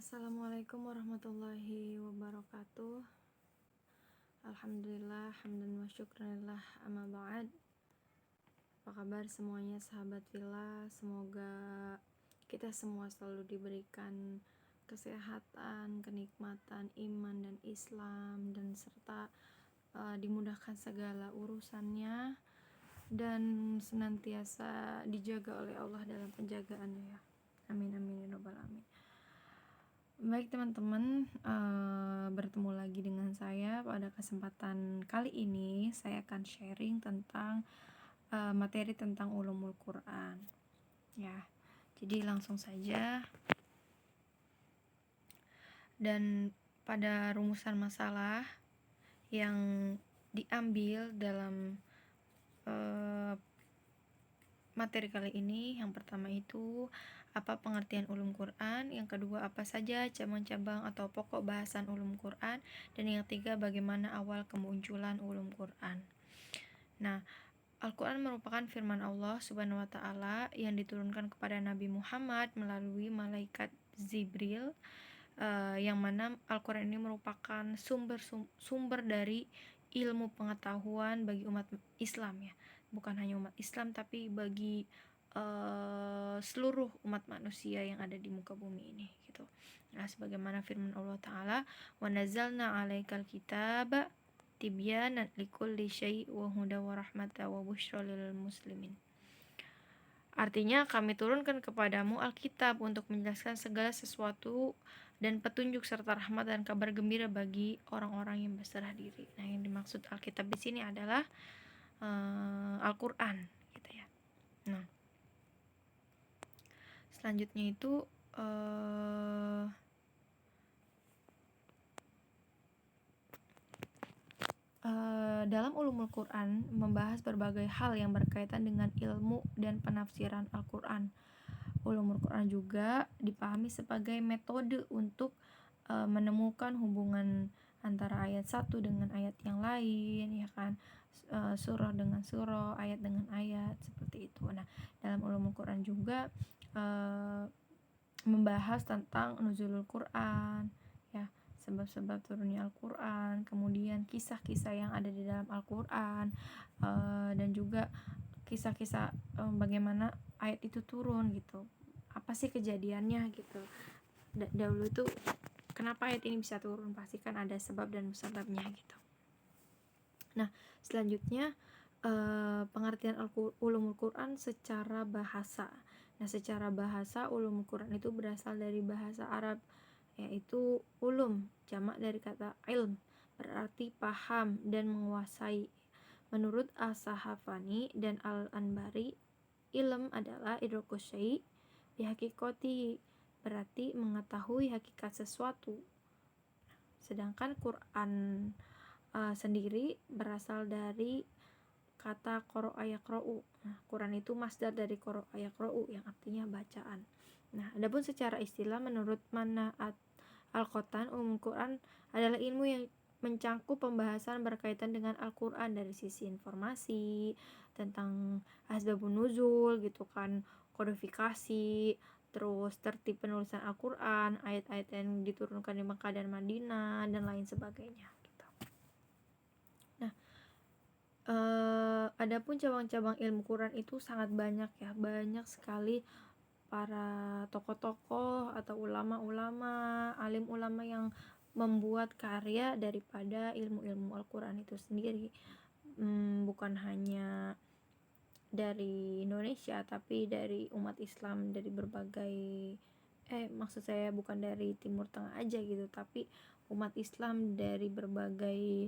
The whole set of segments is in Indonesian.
Assalamualaikum warahmatullahi wabarakatuh. Alhamdulillah, hamdan wa syukranillah, amma ba'd. Apa kabar semuanya sahabat Villa? Semoga kita semua selalu diberikan kesehatan, kenikmatan, iman dan Islam, dan serta dimudahkan segala urusannya dan senantiasa dijaga oleh Allah dalam penjagaannya ya. Amin amin ya rabbal alamin. Baik teman-teman, bertemu lagi dengan saya. Pada kesempatan kali ini saya akan sharing tentang materi tentang ulumul Quran ya. Jadi langsung saja. Dan pada rumusan masalah yang diambil dalam materi kali ini, yang pertama itu apa pengertian ulum Quran, yang kedua apa saja cabang-cabang atau pokok bahasan ulum Quran, dan yang ketiga bagaimana awal kemunculan ulum Quran. Nah, Al-Quran merupakan firman Allah Subhanahu wa Ta'ala yang diturunkan kepada Nabi Muhammad melalui malaikat Jibril, yang mana Al-Quran ini merupakan sumber dari ilmu pengetahuan bagi umat Islam ya. Bukan hanya umat Islam tapi bagi seluruh umat manusia yang ada di muka bumi ini gitu. Nah, sebagaimana firman Allah Ta'ala, wa nazzalna 'alaikal kitaba tibyanan likulli syai' wa huda wa rahmata wa busyra lil muslimin. Artinya kami turunkan kepadamu Alkitab untuk menjelaskan segala sesuatu dan petunjuk serta rahmat dan kabar gembira bagi orang-orang yang berserah diri. Nah, yang dimaksud Alkitab di sini adalah Al-Quran gitu ya. Nah, selanjutnya itu dalam ulumul Quran membahas berbagai hal yang berkaitan dengan ilmu dan penafsiran Al-Quran. Ulumul Quran juga dipahami sebagai metode untuk menemukan hubungan antara ayat satu dengan ayat yang lain ya kan, surah dengan surah, ayat dengan ayat, seperti itu. Nah, dalam ulumul Quran juga membahas tentang nuzulul Quran ya, sebab-sebab turunnya Al-Quran, kemudian kisah-kisah yang ada di dalam Al-Quran, dan juga kisah-kisah bagaimana ayat itu turun gitu, apa sih kejadiannya gitu. Dahulu itu kenapa ayat ini bisa turun, pasti kan ada sebab dan musababnya gitu. Nah, selanjutnya pengertian ulumul Quran secara bahasa. Nah, secara bahasa ulumul Quran itu berasal dari bahasa Arab, yaitu ulum, jamak dari kata ilm, berarti paham dan menguasai. Menurut As-Sahafani dan Al-Anbari, ilm adalah idrakus syai' bihaqikoti, berarti mengetahui hakikat sesuatu. Sedangkan Quran sendiri berasal dari kata qara'a yaqra'u. Nah, Quran itu masdar dari qara'a yaqra'u yang artinya bacaan. Nah, adapun secara istilah menurut Mana'at Al-Qotan, ulumul Quran adalah ilmu yang mencangkup pembahasan berkaitan dengan Al-Quran dari sisi informasi tentang asbabun nuzul gitu kan, kodifikasi, terus tertib penulisan Al-Quran, ayat-ayat yang diturunkan di Makkah dan Madinah, dan lain sebagainya gitu. Nah, adapun cabang-cabang ilmu Quran itu sangat banyak ya, banyak sekali para tokoh-tokoh atau ulama-ulama, alim ulama yang membuat karya daripada ilmu-ilmu Al-Quran itu sendiri. Bukan hanya dari Indonesia tapi dari umat Islam dari berbagai maksud saya bukan dari Timur Tengah aja gitu, tapi umat Islam dari berbagai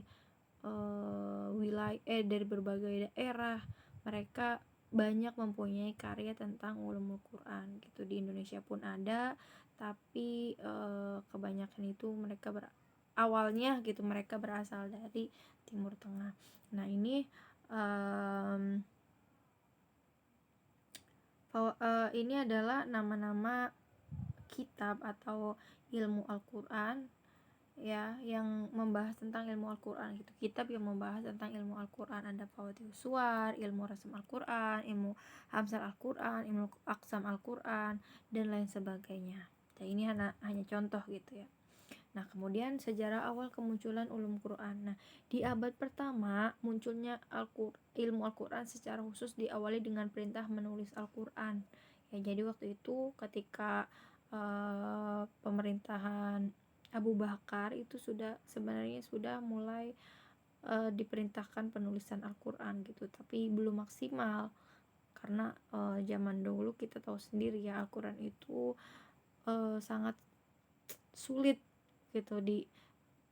wilayah dari berbagai daerah, mereka banyak mempunyai karya tentang ulumul Quran gitu. Di Indonesia pun ada, tapi kebanyakan itu mereka awalnya gitu mereka berasal dari Timur Tengah. Nah, ini ini adalah nama-nama kitab atau ilmu Al-Quran ya, yang membahas tentang ilmu Al-Quran gitu. Kitab yang membahas tentang ilmu Al-Quran ada Fawaidus Suwar, ilmu Rasm Al-Quran, ilmu Hamzah Al-Quran, ilmu Aqsam Al-Quran, dan lain sebagainya. Ini hanya contoh gitu ya. Nah, kemudian sejarah awal kemunculan ulum Quran. Nah, di abad pertama munculnya ilmu Al-Quran secara khusus diawali dengan perintah menulis Al-Quran. Ya, jadi waktu itu ketika pemerintahan Abu Bakar itu sebenarnya sudah mulai diperintahkan penulisan Al-Quran gitu, tapi belum maksimal karena zaman dulu kita tahu sendiri ya, Al-Quran itu sangat sulit gitu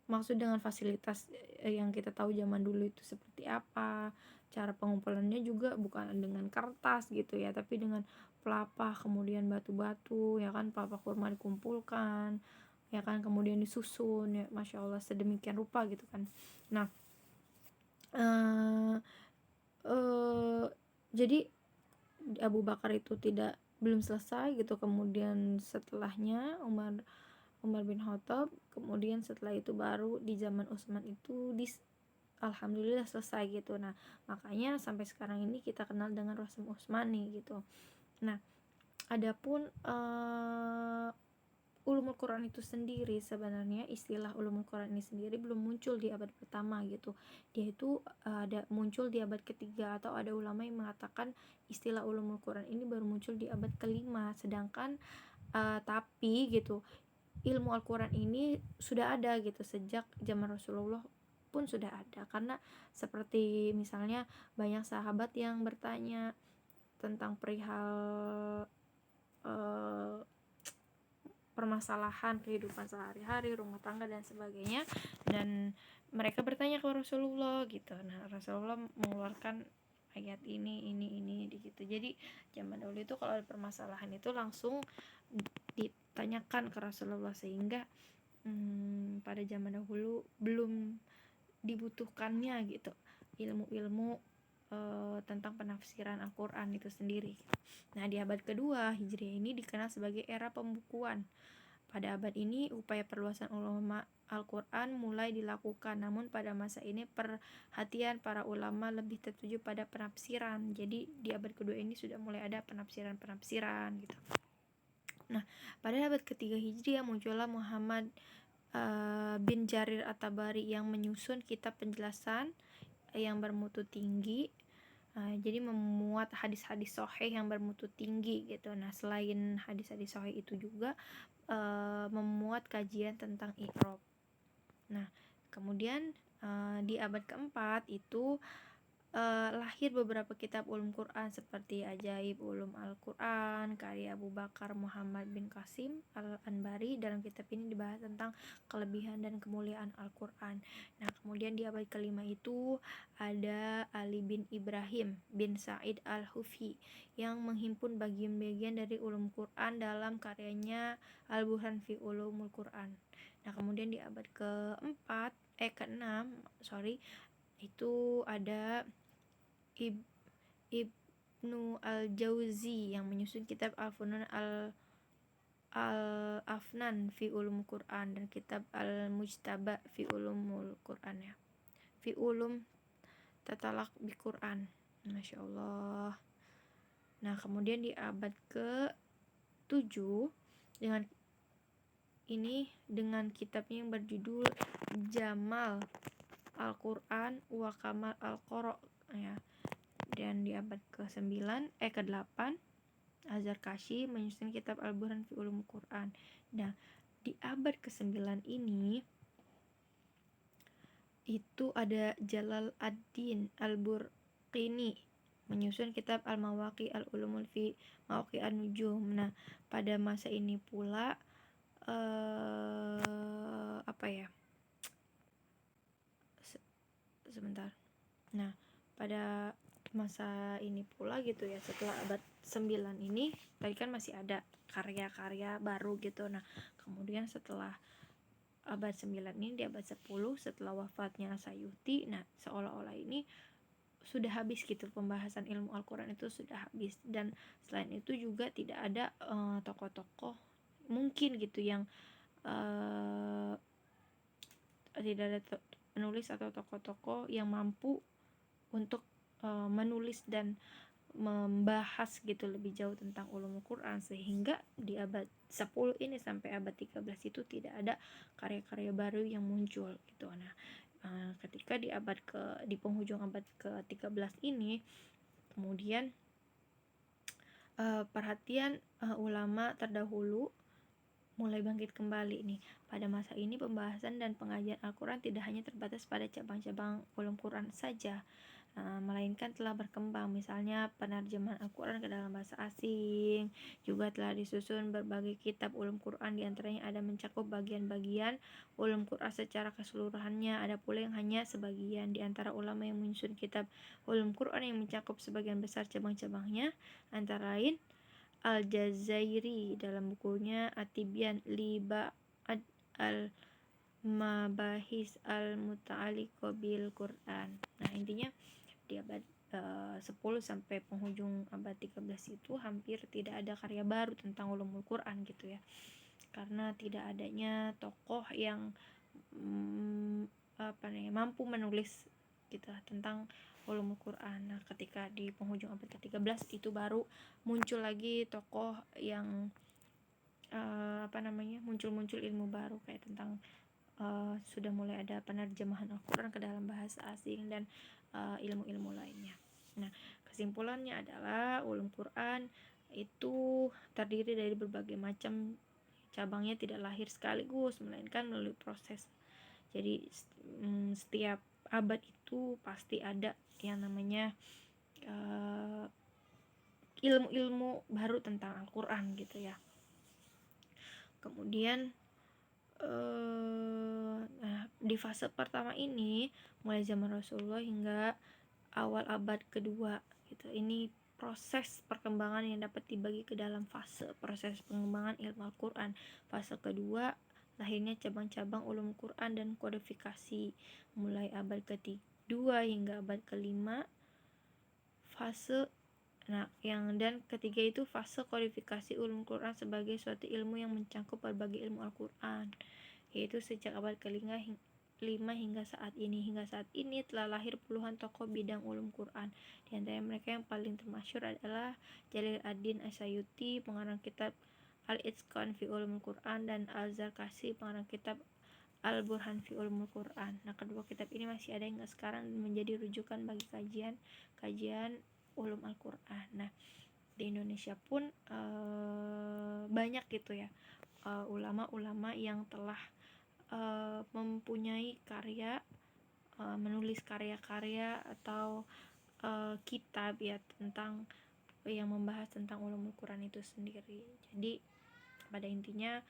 maksud dengan fasilitas yang kita tahu zaman dulu itu seperti apa, cara pengumpulannya juga bukan dengan kertas gitu ya, tapi dengan pelepah, kemudian batu-batu ya kan, pelepah kurma dikumpulkan ya kan, kemudian disusun ya, masya Allah sedemikian rupa gitu kan. Nah, uh, uh, jadi Abu Bakar itu belum selesai gitu, kemudian setelahnya Umar bin Khattab, kemudian setelah itu baru di zaman Utsman itu alhamdulillah selesai gitu. Nah, makanya sampai sekarang ini kita kenal dengan Rasul Utsmani gitu. Nah, adapun ulumul Quran itu sendiri, sebenarnya istilah ulumul Quran ini sendiri belum muncul di abad pertama gitu. Dia itu ada muncul di abad ketiga, atau ada ulama yang mengatakan istilah ulumul Quran ini baru muncul di abad kelima. Sedangkan tapi gitu, ilmu Al-Quran ini sudah ada gitu sejak zaman Rasulullah pun sudah ada, karena seperti misalnya banyak sahabat yang bertanya tentang perihal permasalahan kehidupan sehari-hari, rumah tangga dan sebagainya, dan mereka bertanya ke Rasulullah gitu. Nah, Rasulullah mengeluarkan ayat ini gitu. Jadi zaman dulu itu kalau ada permasalahan itu langsung ditanyakan ke Rasulullah, sehingga pada zaman dahulu belum dibutuhkannya gitu ilmu-ilmu tentang penafsiran Al-Quran itu sendiri. Nah, di abad kedua Hijriah ini dikenal sebagai era pembukuan. Pada abad ini upaya perluasan ulama Al-Quran mulai dilakukan, namun pada masa ini perhatian para ulama lebih tertuju pada penafsiran. Jadi di abad kedua ini sudah mulai ada penafsiran gitu. Nah, pada abad ketiga Hijriah muncullah Muhammad bin Jarir At-Tabari yang menyusun kitab penjelasan yang bermutu tinggi. Jadi memuat hadis-hadis sahih yang bermutu tinggi gitu. Nah, selain hadis-hadis sahih itu juga memuat kajian tentang i'rab. Nah, kemudian di abad keempat itu lahir beberapa kitab ulum Quran seperti Ajaib Ulum Al-Quran karya Abu Bakar Muhammad bin Qasim Al-Anbari. Dalam kitab ini dibahas tentang kelebihan dan kemuliaan Al-Quran. Nah, kemudian di abad kelima itu ada Ali bin Ibrahim bin Sa'id Al-Hufi yang menghimpun bagian-bagian dari ulum Quran dalam karyanya Al-Burhan fi Ulumul Quran. Nah, kemudian di abad keenam itu ada Ibnu Al-Jauzi yang menyusun kitab Al-Afnan fi Ulum Quran dan kitab Al-Mujtaba fi Ulumul Quran ya. Fi Ulum Tatalaq bi Quran. Masya Allah. Nah, kemudian di abad ke-7 dengan kitabnya yang berjudul Jamal Al-Quran wa Kamal Al-Qara ya. Dan di abad ke-8 Az-Zarkashi menyusun kitab Al-Burhan fi Ulumul Quran. Nah, di abad ke-9 ini itu ada Jalal ad-Din Al-Burqini menyusun kitab Al-Mawaqi Al-Ulumul fi Mawaqi An-Nujum. Nah, pada masa ini pula Nah, pada masa ini pula gitu ya, setelah abad 9 ini tadi kan masih ada karya-karya baru gitu. Nah, kemudian setelah abad 9 ini di abad 10 setelah wafatnya Sayuti, nah seolah-olah ini sudah habis gitu, pembahasan ilmu Al-Quran itu sudah habis. Dan selain itu juga tidak ada tokoh-tokoh mungkin gitu yang tidak ada penulis atau tokoh-tokoh yang mampu untuk menulis dan membahas gitu lebih jauh tentang ulumul Quran, sehingga di abad 10 ini sampai abad 13 itu tidak ada karya-karya baru yang muncul gitu. Nah, ketika di penghujung abad ke-13 ini kemudian perhatian ulama terdahulu mulai bangkit kembali nih. Pada masa ini pembahasan dan pengajian Al-Quran tidak hanya terbatas pada cabang-cabang ulum Quran saja, melainkan telah berkembang. Misalnya penerjemahan Al-Quran ke dalam bahasa asing, juga telah disusun berbagai kitab ulum Quran, diantaranya ada mencakup bagian-bagian ulum Quran secara keseluruhannya, ada pula yang hanya sebagian. Di antara ulama yang menyusun kitab ulum Quran yang mencakup sebagian besar cabang-cabangnya antara lain Al-Jazairi dalam bukunya At-Tibyan li Ba'd al-Mabahis al-Muta'alliqah bil Quran. Nah, intinya di abad 10 sampai penghujung abad 13 itu hampir tidak ada karya baru tentang ulumul Quran gitu ya. Karena tidak adanya tokoh yang mampu menulis gitu tentang ulumul Quran. Nah, ketika di penghujung abad ke-13 itu baru muncul lagi tokoh yang muncul ilmu baru kayak tentang sudah mulai ada penerjemahan Al-Quran ke dalam bahasa asing dan ilmu-ilmu lainnya. Nah, kesimpulannya adalah ulum Quran itu terdiri dari berbagai macam cabangnya, tidak lahir sekaligus melainkan melalui proses. Jadi setiap abad itu pasti ada yang namanya ilmu-ilmu baru tentang Al-Quran gitu ya. Kemudian di fase pertama ini mulai zaman Rasulullah hingga awal abad kedua gitu, ini proses perkembangan yang dapat dibagi ke dalam fase proses pengembangan ilmu Al-Quran. Fase kedua, lahirnya cabang-cabang ulum Quran dan kodifikasi mulai abad kedua hingga abad kelima. Dan ketiga itu fase kodifikasi ulum Quran sebagai suatu ilmu yang mencakup berbagai ilmu Al-Quran, yaitu sejak abad ke-5 hingga saat ini. Hingga saat ini telah lahir puluhan tokoh bidang ulum Quran. Di antara mereka yang paling termasyhur adalah Jalil ad-Din As-Sayuti, pengarang kitab Al-Itqan fi Ulumul Quran, dan Al-Zarkashi, pengarang kitab Al-Burhan fi Ulumul Quran. Nah, kedua kitab ini masih ada hingga sekarang dan menjadi rujukan bagi kajian ulum Al-Quran. Nah, di Indonesia pun banyak gitu ya ulama-ulama yang telah mempunyai karya, menulis karya-karya atau kitab ya tentang yang membahas tentang ulumul Quran itu sendiri. Jadi pada intinya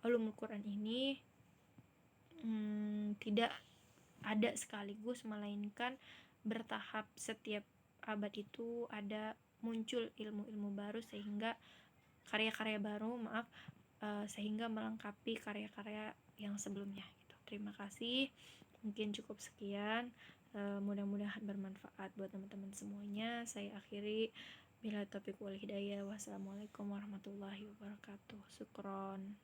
ulumul Quran ini tidak ada sekaligus, melainkan bertahap. Setiap abad itu ada muncul ilmu-ilmu baru sehingga sehingga melengkapi karya-karya yang sebelumnya gitu. Terima kasih, mungkin cukup sekian. Mudah-mudahan bermanfaat buat teman-teman semuanya. Saya akhiri, bila taufiq wal hidayah. Wassalamualaikum warahmatullahi wabarakatuh. Syukron.